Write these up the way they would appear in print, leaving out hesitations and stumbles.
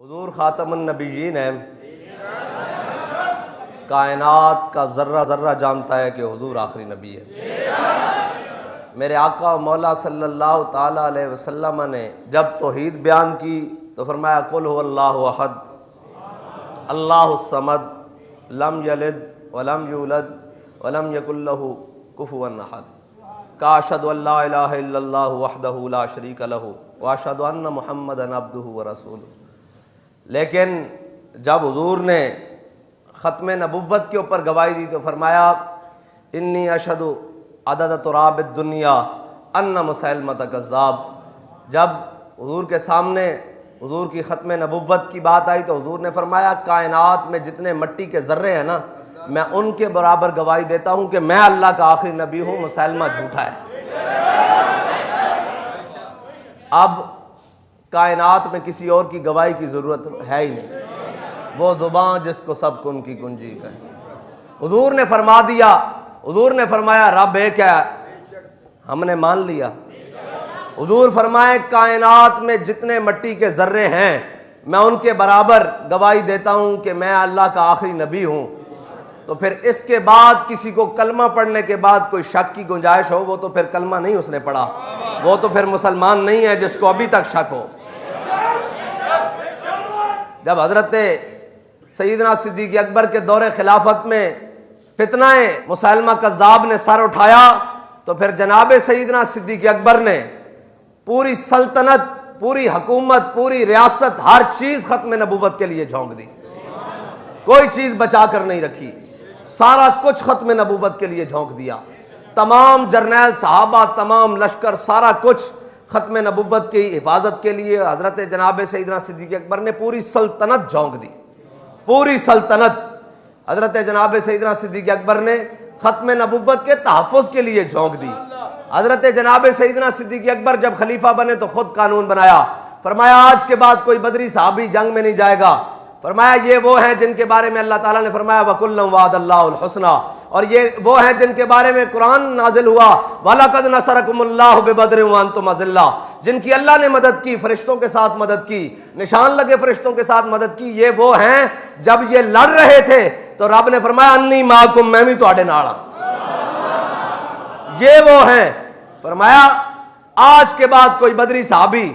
हुजूर खातमुन नबीयीन है। कायनात का ज़र्रा ज़र्रा जानता है कि हुजूर आखिरी नबी है। मेरे आका मौला सल्लल्लाहु ताला अलैहि वसल्लम ने जब तौहीद बयान की तो फरमाया कुल हुवल्लाहु अहद अल्लाहुस समद लम यलिद वलम यूलद वलम यकुल लहू कुफुवन अहद। का अशहदु अल्ला इलाहा इल्लल्लाहु वहदहु ला शरीका लहू व अशहदु अन्ना मुहम्मदन अब्दुहु व रसूलुहु। लेकिन जब हुजूर ने ख़त्म नबुव्वत के ऊपर गवाही दी तो फरमाया इन्नी अशहदु अदद तुराब दुनिया अन्ना मुसैलमत कज़्ज़ाब। जब हुजूर के सामने हुजूर की ख़त्म नबुव्वत की बात आई तो हुजूर ने फरमाया कायनात में जितने मिट्टी के ज़र्रे हैं ना, मैं उनके बराबर गवाही देता हूँ कि मैं अल्लाह का आखिरी नबी हूँ, मुसैलमा झूठा है। अब कायनात में किसी और की गवाही की ज़रूरत है ही नहीं, वो ज़ुबान जिसको सब कुन की कुंजी कहे। हुजूर ने फरमा दिया, हुजूर ने फरमाया रब एक है, हमने मान लिया। हुजूर फरमाए कायनात में जितने मिट्टी के ज़र्रे हैं मैं उनके बराबर गवाही देता हूँ कि मैं अल्लाह का आखिरी नबी हूँ। तो फिर इसके बाद किसी को कलमा पढ़ने के बाद कोई शक की गुंजाइश हो, वो तो फिर कलमा नहीं उसने पढ़ा, वो तो फिर मुसलमान नहीं है जिसको अभी तक शक हो। जब हजरत सैयदना सिद्दीक़ अकबर के दौरे खिलाफत में फितनाए मुसैलमा कज़्ज़ाब ने सर उठाया तो फिर जनाब सैयदना सिद्दीक़ अकबर ने पूरी सल्तनत, पूरी हुकूमत, पूरी रियासत, हर चीज खत्म नबुव्वत के लिए झोंक दी। कोई चीज बचा कर नहीं रखी, सारा कुछ खत्म नबुव्वत के लिए झोंक दिया। तमाम जर्नैल सहाबा, तमाम लश्कर, सारा कुछ खत्म नबुव्वत की हिफाजत के लिए हजरत जनाब सैयदना सिद्दीक़ अकबर ने पूरी सल्तनत झोंक दी। पूरी सल्तनत हजरत जनाब सैयदना सिद्दीक़ अकबर ने खत्म नबुव्वत के तहफ़्फ़ुज़ के लिए झोंक दी। हजरत जनाब सैयदना सिद्दीक़ अकबर जब खलीफा बने तो खुद कानून बनाया, फरमाया आज के बाद कोई बदरी साहबी जंग में नहीं जाएगा। फरमाया ये वो हैं जिनके बारे में अल्लाह ताला ने फरमाया वकुल्लम वादल्लाहुल हुस्ना, और ये वो हैं जिनके बारे में कुरान नाजिल हुआ वलक़द नसरकुमुल्लाहु बिबद्रिन व अंतुम अज़िल्ला, जिनकी अल्लाह ने मदद की, फरिश्तों के साथ मदद की, निशान लगे फरिश्तों के साथ मदद की। ये वो हैं जब ये लड़ रहे थे तो रब ने फरमाया अन्नी माकुम, मैं भी तुहाडे नाल हां। ये वो हैं, फरमाया आज के बाद कोई बदरी साहबी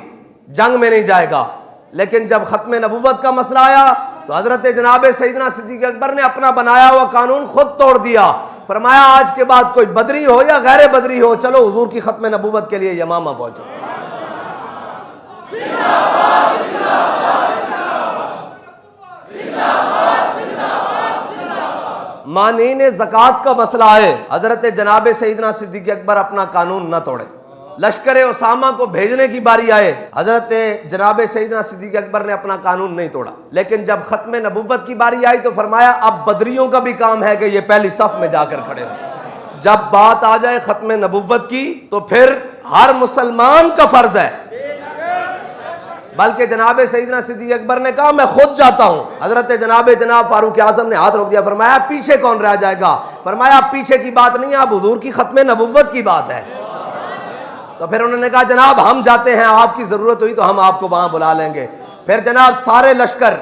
जंग में नहीं जाएगा। लेकिन जब खत्म नबुव्वत का मसला आया तो हजरत जनाब सैयदना सिद्दीक़ अकबर ने अपना बनाया हुआ कानून खुद तोड़ दिया। फरमाया आज के बाद कोई बदरी हो या गैर बदरी हो, चलो हुजूर की खत्म नबुव्वत के लिए यमामा पहुंचो। मानीने ज़कात का मसला है, हजरत जनाब सैयदना सिद्दीक़ अकबर अपना कानून न तोड़े। लश्कर उसामा को भेजने की बारी आए, हजरत जनाब सैयदना सिद्दीक़ अकबर ने अपना कानून नहीं तोड़ा। लेकिन जब खत्म नबुव्वत की बारी आई तो फरमाया अब बदरियों का भी काम है कि ये पहली सफ में जाकर खड़े हो। जब बात आ जाए खत्म नबुव्वत की तो फिर हर मुसलमान का फर्ज है। बल्कि जनाब सैयदना सिद्दीक़ अकबर ने कहा मैं खुद जाता हूं। हजरत जनाब फारूक आज़म ने हाथ रोक दिया, फरमाया पीछे कौन रह जाएगा। फरमाया पीछे की बात नहीं है, अब हुजूर की खत्म नबुव्वत की बात है। तो फिर उन्होंने कहा जनाब हम जाते हैं, आपकी जरूरत हुई तो हम आपको वहां बुला लेंगे। फिर जनाब सारे लश्कर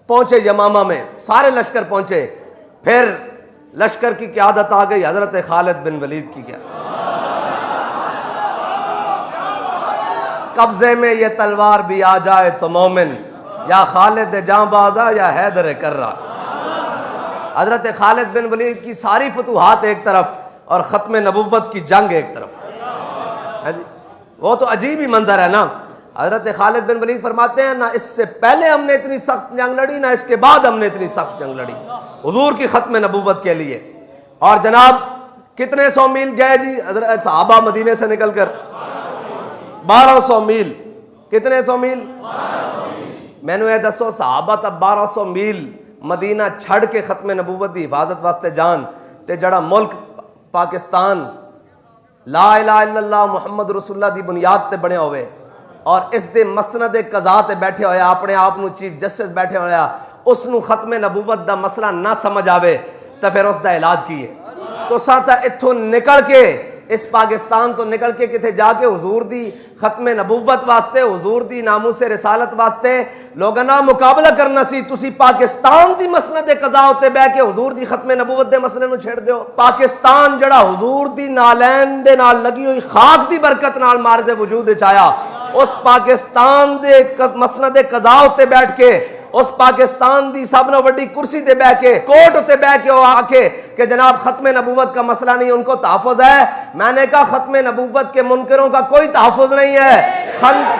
पहुंचे यमामा में, सारे लश्कर पहुंचे। फिर लश्कर की क़यादत आ गई हजरत खालिद बिन वलीद की। क्या कब्जे में ये तलवार भी आ जाए तो मोमिन, या खालिद जांबाजा या हैदर कर्रा। हजरत खालिद बिन वलीद की सारी फतूहात एक तरफ और खत्म नबुव्वत की जंग एक तरफ। वो तो अजीब ही मंजर है ना। हजरत खालिद बिन वलीद फरमाते हैं ना इससे पहले हमने इतनी सख्त जंग लड़ी, ना इसके बाद हमने इतनी सख्त जंग लड़ी हुजूर की खत्म नबुव्वत के लिए। और जनाब कितने 100 मील गए जी हजरत सहाबा मदीने से निकलकर? 1200 मील। कितने 100 मील? मैंने ये दसो सहाबा तब 1200 मील मदीना छड़ के खत्म नबुव्वत की हिफाजत वास्ते जान ते जड़ा मुल्क पाकिस्तान ला इलाहा इल्लल्लाह मुहम्मद रसूलुल्लाह दी बुनियाद ते बने हुए और इस दे मसनद कज़ा ते बैठे होया, अपने आप नू चीफ जस्टिस बैठे होया, उसनू खत्म नबुव्वत दा मसला ना समझ आवे तो फिर उसका इलाज कीए। तो साता इत्थों निकल के इस पाकिस्तान तो निकल के किथे जाके हुजूर दी खत्मे नबुव्वत वास्ते, हुजूर दी नामूसे रिसालत वास्ते लोगों ना मुकाबला करना सी। तुसी पाकिस्तान दी मसनद कज़ा उत्ते बह के हुजूर दी खत्मे नबुव्वत दे मसले नूं छेड़ दिओ। पाकिस्तान जड़ा हुजूर दी नालैन दे नाल लगी हुई खाक दी बरकत नाल मारजे वजूद विच आया, उस पाकिस्तान दे मसनद कज़ा उत्ते बैठ के, उस पाकिस्तान दी सब नालों वड्डी कुर्सी ते बह के, कोर्ट उत्ते बह के आके कि जनाब खत्मे नबूवत का मसला नहीं, उनको तहफ़्फ़ुज़ है। मैंने कहा खत्मे नबूवत के मुनकरों का कोई तहफ़्फ़ुज़ नहीं है।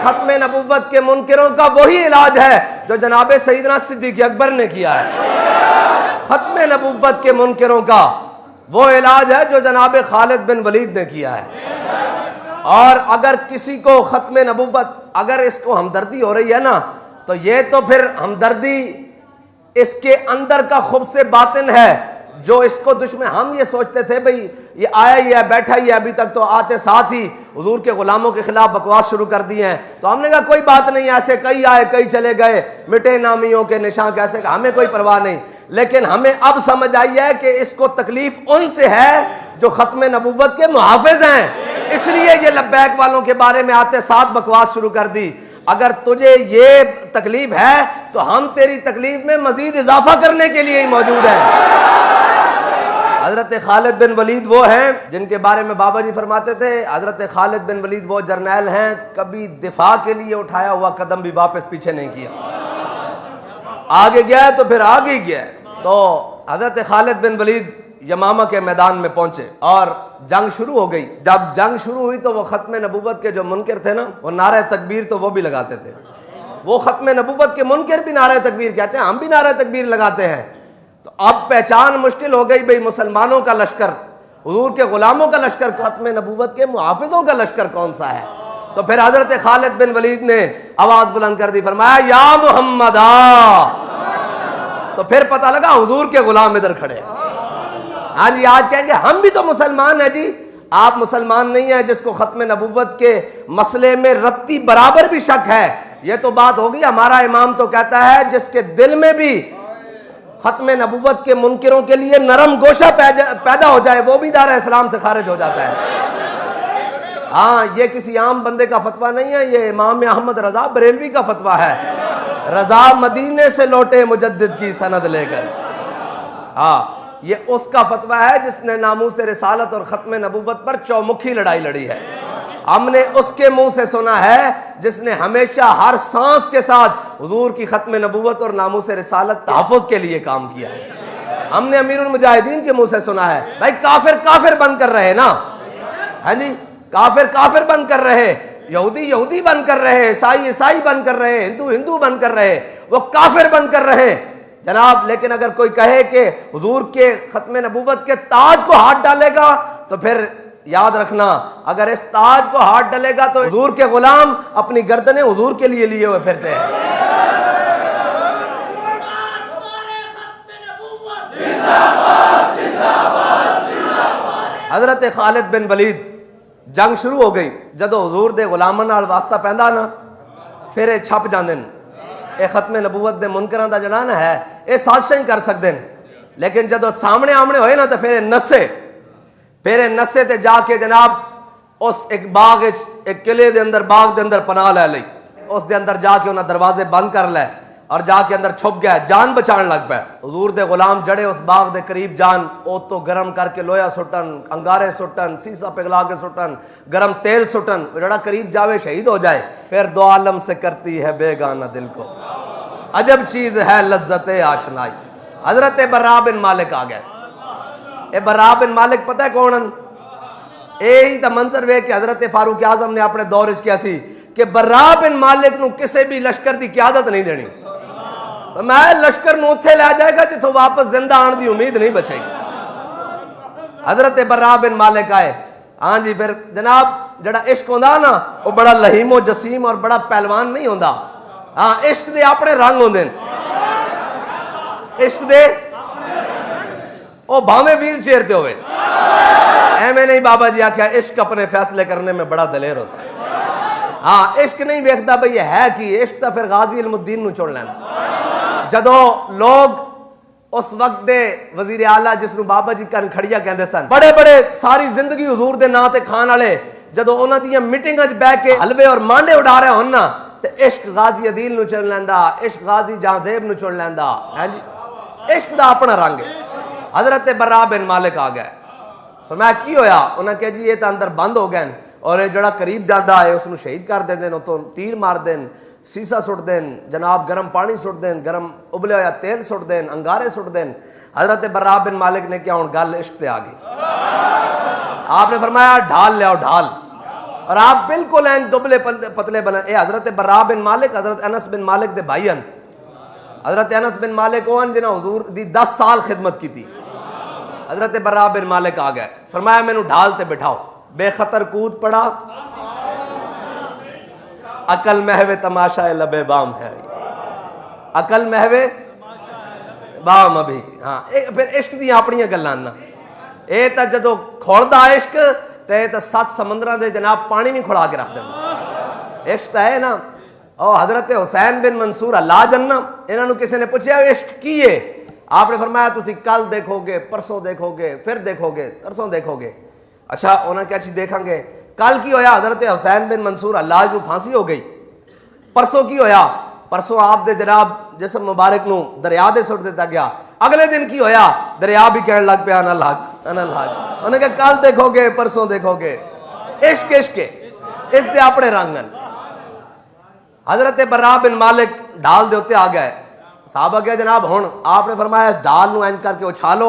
खत्मे नबूवत के मुनकरों का वही इलाज है जो जनाब सईदना सिद्दीक़ अकबर ने किया है। खत्मे नबूवत के मुनकरों का वो इलाज है जो जनाब खालिद बिन वलीद ने किया है। और अगर किसी को खत्मे नबूवत, अगर इसको हमदर्दी हो रही है ना, तो ये तो फिर हमदर्दी इसके अंदर का खुब से बातिन है जो इसको दुश्मन। हम ये सोचते थे भाई ये आया ही है, बैठा ही है, अभी तक तो आते साथ ही हुजूर के गुलामों के खिलाफ बकवास शुरू कर दी है। तो हमने कहा कोई बात नहीं, ऐसे कई आए कई चले गए, मिटे नामियों के निशान कैसे, हमें कोई परवाह नहीं। लेकिन हमें अब समझ आई है कि इसको तकलीफ उनसे है जो खत्मे नबूवत के मुहाफिज हैं, इसलिए ये लब्बैक वालों के बारे में आते साथ बकवास शुरू कर दी। अगर तुझे ये तकलीफ है तो हम तेरी तकलीफ में मजीद इजाफा करने के लिए ही मौजूद हैं। हजरत खालिद बिन वलीद वो हैं जिनके बारे में बाबा जी फरमाते थे, हजरत खालिद बिन वलीद वो जर्नैल हैं कभी दिफा के लिए उठाया हुआ कदम भी वापस पीछे नहीं किया, आगे गया तो फिर आगे ही गया। तो हजरत खालिद बिन वलीद यमामा के मैदान में पहुंचे और जंग शुरू हो गई। जब जंग शुरू हुई तो वो खत्मे नबूवत के जो मुनकर थे ना, वो नारे तकबीर तो वो भी लगाते थे। वो खत्मे नबूवत के मुनकर भी नारे तकबीर कहते हैं, हम भी नारे तकबीर लगाते हैं। तो अब पहचान मुश्किल हो गई भाई मुसलमानों का लश्कर, हुजूर के गुलामों का लश्कर, खत्मे नबूवत के मुहाफिजों का लश्कर कौन सा है। तो फिर हजरत खालिद बिन वलीद ने आवाज बुलंद कर दी, फरमाया या मुहम्मदा। तो फिर पता लगा हुजूर के गुलाम इधर खड़े। हाँ जी, आज कहेंगे हम भी तो मुसलमान हैं जी। आप मुसलमान नहीं है जिसको खत्मे नबूवत के मसले में रत्ती बराबर भी शक है। ये तो बात होगी, हमारा इमाम तो कहता है जिसके दिल में भी खत्मे नबूवत के मुनकिरों के लिए नरम गोशा पैदा हो जाए वो भी दारा इस्लाम से खारिज हो जाता है। हाँ, ये किसी आम बंदे का फतवा नहीं है, ये इमाम अहमद रजा बरेलवी का फतवा है। रजा मदीने से लौटे मुजद्दिद की सनद लेकर। हाँ, ये उसका फतवा है जिसने नामूस रिसालत और खत्मे नबूवत पर चौमुखी लड़ाई लड़ी है। हमने उसके मुंह से सुना है जिसने हमेशा हर सांस के साथ हुजूर की खत्मे नबूवत और नामूस रिसालत तहफ़्फ़ुज़ के लिए काम किया है। हमने अमीरुल मुजाहिदीन के मुंह से सुना है भाई काफिर काफिर बन कर रहे ना, हाँ जी, काफिर काफिर बन कर रहे, यहूदी यहूदी बन कर रहे, ईसाई ईसाई बन कर रहे, हिंदू हिंदू बन कर रहे, वो काफिर बन कर रहे जनाब। लेकिन अगर कोई कहे कि हुजूर के खत्मे नबूवत के ताज को हाथ डालेगा तो फिर याद रखना, अगर इस ताज को हाथ डालेगा तो हुजूर के गुलाम अपनी गर्दनें हुजूर के लिए लिए हुए फिरते हैं। हजरत खालिद बिन वलीद जंग शुरू हो गई, जदों हुजूर दे गुलामां नाल वास्ता पैंदा ना, फिर ये छप जांदे ने। ये खत्मे नबूवत दे मुनकरां दा जड़ा ना है, ये साजिशां ही कर सकते हैं, लेकिन जदों सामने आमने होए ना तो फिर ये नस्से ते जाके जनाब उस एक बाग एक किले दे अंदर, बाग दे अंदर पनाह लै लई, उस दे अंदर जाके उन्हें दरवाजे बंद कर लै और जाके अंदर छुप गया, जान बचाने लग पाया। हुजूर दे गुलाम जड़े उस बाग दे करीब जान, ओ तो गर्म करके लोया सुटन, अंगारे सुटन, सीसा पिघला के सुटन, गर्म तेल सुटन, जड़ा करीब जावे शहीद हो जाए। फिर दो आलम से करती है बेगाना दिल को, अजब चीज है लज्जत आशनाई। हजरत बर्रा बिन मालिक आ गए। ए बर्रा बिन मालिक पता है कौन? यही तो मंजर वे कि हजरत फारूक आजम ने अपने दौर च किया सी कि बर्रा बिन मालिक नूं किसी भी लश्कर की क्यादत नहीं देनी। मैं लश्कर नूं उत्थे लै जाएगा जिथों वापस जिंदा आने की उम्मीद नहीं बचेगी। हजरत बर्रा बिन मालिक आए। हाँ जी, फिर जनाब जड़ा इश्क होंदा ना वो बड़ा लहीमो जसीम और बड़ा पहलवान नहीं होंदा। हाँ, इश्क दे अपने रंग होंदे, इश्क दे ओ भावे व्हील चेयर ते होवे, एवें नहीं। बाबा जी आख्या इश्क अपने फैसले करने में बड़ा दलेर होता है। हाँ, इश्क नहीं वेखता बई है कि इश्क तो फिर गाजी इल्मुद्दीन नूं चुन लैंदा। जदों लोग उस वक्त दे वजीर आला जिसनों बाबा जी कनखड़िया कहते सन, बड़े बड़े सारी जिंदगी हुजूर दे नां ते खान वाले, जदों उन्हां दी मीटिंगां च बैठ के हलवे और मांडे उड़ा रहे होन ना, ते इश्क गाजी अदील नूं चुन लैंदा, इश्क गाजी जहाजेब नूं चुन लैंदा है जी। इश्क दा अपना रंग है। हजरत बर्रा बिन मालिक आ गए, फरमाया की होया? उन्हें कहा जी ये तो अंदर बंद हो गए और ये जड़ा करीब जाता है उसनूं शहीद कर देंदे, उतों तीर मार देन, सीसा सुट देन, जनाब गर्म पानी सुट देन, गर्म उबले होया तेल सुट देन, अंगारे सुट देन। हजरत बर्रा बिन मालिक ने क्या हुण गल इश्क ते आ गई। आपने फरमाया ढाल ले आओ ढाल, और आप बिल्कुल एन दुबले पतले बने। ये हजरत बर्रा बिन मालिक हजरत अनस बिन मालिक दे भाई हन। हजरत अनस बिन मालिक वो जिन्हें हुजूर दी 10 साल खिदमत की थी। हजरत बर्रा बिन मालिक आ गए, फरमाया मैनू ढाल ते बिठाओ, बेखतर कूद पड़ा, अकल महवे तमाशा लबे बाम है, अकल महवे बाम अभी। हाँ फिर इश्क दी अपनी गल्लां ना, ये तो जदों खोलदा इश्क ते तो 7 समंदरां दे जनाब पानी भी खुड़ा के रख देंदा। इश्क तो है ना। और हजरत हुसैन बिन मंसूर अल्लाह जन्ना, इन्होंने किसी ने पूछा इश्क की है? आपने फरमाया तुसी कल देखोगे, परसों देखोगे, फिर देखोगे, तरसों देखोगे। अच्छा उन्हें क्या चीज देखेंगे? कल की होया? हजरत हुसैन बिन मंसूर अल्लाह को फांसी हो गई। परसों की होया? परसों आप दे जनाब जिसम मुबारक नू दरिया दे सुट दिता गया। अगले दिन की होया? दरिया भी कहने लग पिया अनल हक अनल हक। उन्हें कहा कल देखोगे, परसों देखोगे। इश्क इश्क इस दे अपने रंग। हजरत बर्रा बिन मालिक ढाल दे उत्ते आ गए। साहब गया जनाब हुण आपने फरमाया इस ढाल नू इंज करके उछालो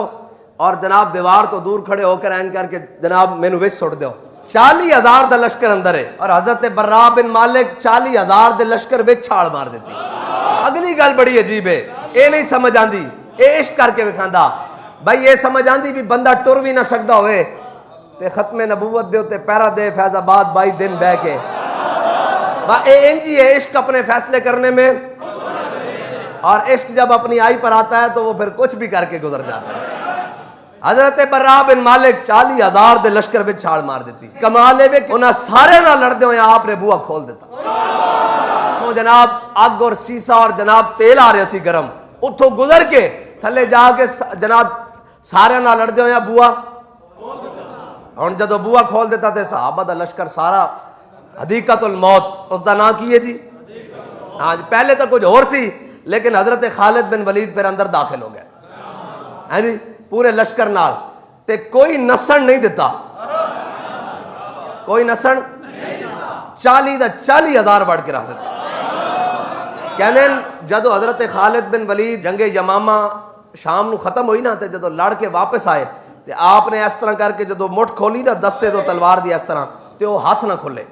और जनाब दीवार तो दूर खड़े होकर इंज करके जनाब मैनू विच सुट दो। 40,000 दा लश्कर अंदर है और हजरत बर्रा बिन मालिक 40,000 दे लश्कर विच छाल मार देती। अगली गल बड़ी अजीब है, ये नहीं समझ आंदी, ये इश्क करके विखांदा। भाई ये समझ आंदी भी बंदा टुर भी ना सकदा होवे ते खत्मे नबूवत दे उत्ते पैरा दे फैजाबाद 22 दिन बह के। इंजी है इश्क अपने फैसले करने में, और इश्क जब अपनी आई पर आता है तो वो फिर कुछ भी करके गुजर जाता है। हजरत बर्रा बिन मालिक 40,000 दे लश्कर विच छाल मार देती। कमाल है कि उन्हें सारे ना लड़दे हुए आपने बुआ खोल देता। तो जनाब अग और सीसा और जनाब तेल आ रहे सी गरम, उतो गुजर के थले जाके जनाब सारे ना लड़दे हुए बुआ हुण जदों बुआ खोल देता तो सहाबा दा लश्कर सारा हदीकतुल मौत उसका नाम की है जी। हाँ जी, पहले तो कुछ और सी, लेकिन हजरत खालिद बिन वलीद फिर अंदर दाखिल हो गए है जी पूरे लश्कर नाल, ते कोई नसण नहीं दिता, कोई नसण 40,000 बढ़ के रख दिता। कहने जदों हजरत खालिद बिन वलीद जंगे यमामा शाम नू खत्म हुई ना, तो जदों लड़ के वापस आए तो आपने इस तरह करके जदों मुठ खोली ना दस्ते तो तलवार दी इस तरह, तो वो हाथ ना खुले,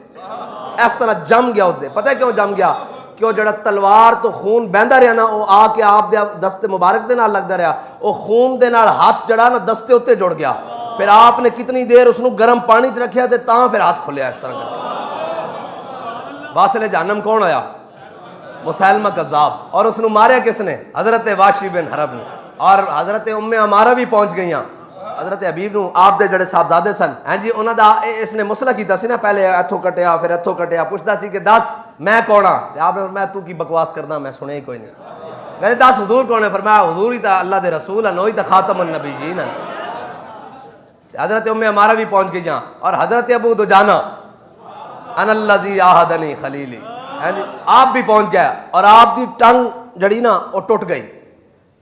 इस तरह जम गया उसदे। पता है क्यों जम गया? क्यों जड़ा तलवार तो खून बहता रहा ना, वो आके आप दे दस्ते मुबारक दे नाल लगता रहा, वो खून दे नाल हाथ जड़ा ना दस्ते उत्ते जुड़ गया। फिर आपने कितनी देर उसनू गर्म पानी च रखिया ते तां फिर हाथ खुलिया इस तरह करके। वासिल जहन्नम कौन आया? मुसैलमा कज़्ज़ाब। और उसनू मारिया किसने? हजरत वाशी बिन हरब ने। और हजरत उम्मे अमारा भी पहुंच गई। हजरत हबीब नू आप दे जड़े साहबजादे सन हैं जी, उन्हां दा इसने मसला कीता सी ना, पहले इथों कटिया फिर इथों कटिया, पुछदा सी कि दस मैं कौन हां? आपने फरमाया तू की बकवास करदा, मैं सुने ही कोई नहीं। कहते दस हुजूर कौन है? फरमाया हुजूर ही तो अल्लाह दे रसूल हैं, वही तो खातमुन नबीयीन हैं। हजरत उम्मे अमारा भी पहुंच गई और हजरत अबू दुजाना अनल्लज़ी आहदनी खलीली हैं जी, आप भी पहुंच गया और आपकी टंग जड़ी ना वो टुट गई।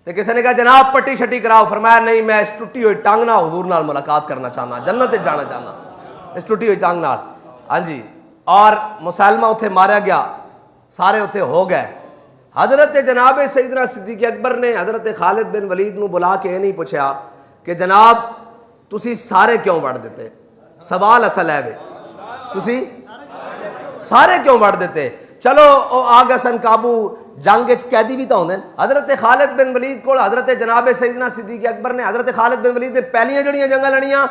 तो किसी ने कहा जनाब पट्टी शट्टी कराओ। फरमाया नहीं, मैं इस टुटी हुई टंग ना हुजूर नाल मुलाकात करना चाहना, जन्नत जाना चाहना इस टुटी हुई टंग नाल। हाँ जी, और मुसैलमा उत्थे मारा गया, सारे उत्थे हो गए। हजरत जनाब सईदना सिद्दीक़ अकबर ने हजरत खालिद बिन वलीद नू बुला के नहीं पूछा कि जनाब तुसी सारे क्यों वड़ देते? सवाल असल है वे तुसी सारे क्यों वड़ देते? चलो ओ आ गए सन काबू, जंग कैदी भी तो होंगे। हजरत खालिद बिन वलीद को हजरत जनाब सईदना सिद्दीक़ अकबर ने हजरत खालिद बिन वलीद ने पहलियां जड़ियां जंगा लड़ियां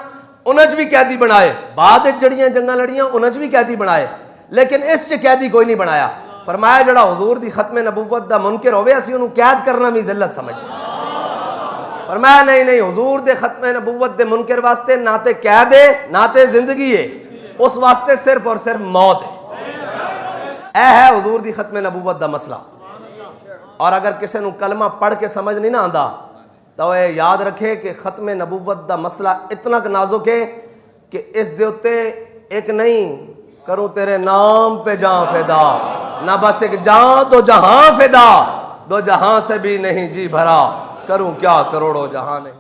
उन्हें भी कैदी बनाए, बाद जड़ियां जंगा लड़ियां उन्हें भी कैदी बनाए, लेकिन इस च कैदी कोई नहीं बनाया। फरमाया जड़ा हुजूर दी खत्मे नबूवत दा मुनकर होवे असीं उहनूं कैद करना भी जिल्लत समझदे। फरमाया नहीं नहीं, हुजूर दे खत्मे नबूवत दे मुनकर वास्ते ना ते कैद है ना ते जिंदगी है, उस वास्ते सिर्फ और सिर्फ मौत है। यह है हुजूर दी खत्मे नबूवत दा मसला। और अगर किसी को कलमा पढ़ के समझ नहीं ना आंदा तो ये याद रखे कि खत्म नबूवत दा मसला इतना नाजुक है कि इस दे उत्ते एक नहीं करूं तेरे नाम पे जान फिदा, ना बस एक जान तो जहां फिदा, दो जहां से भी नहीं जी भरा, करूं क्या करोड़ों जहां नहीं।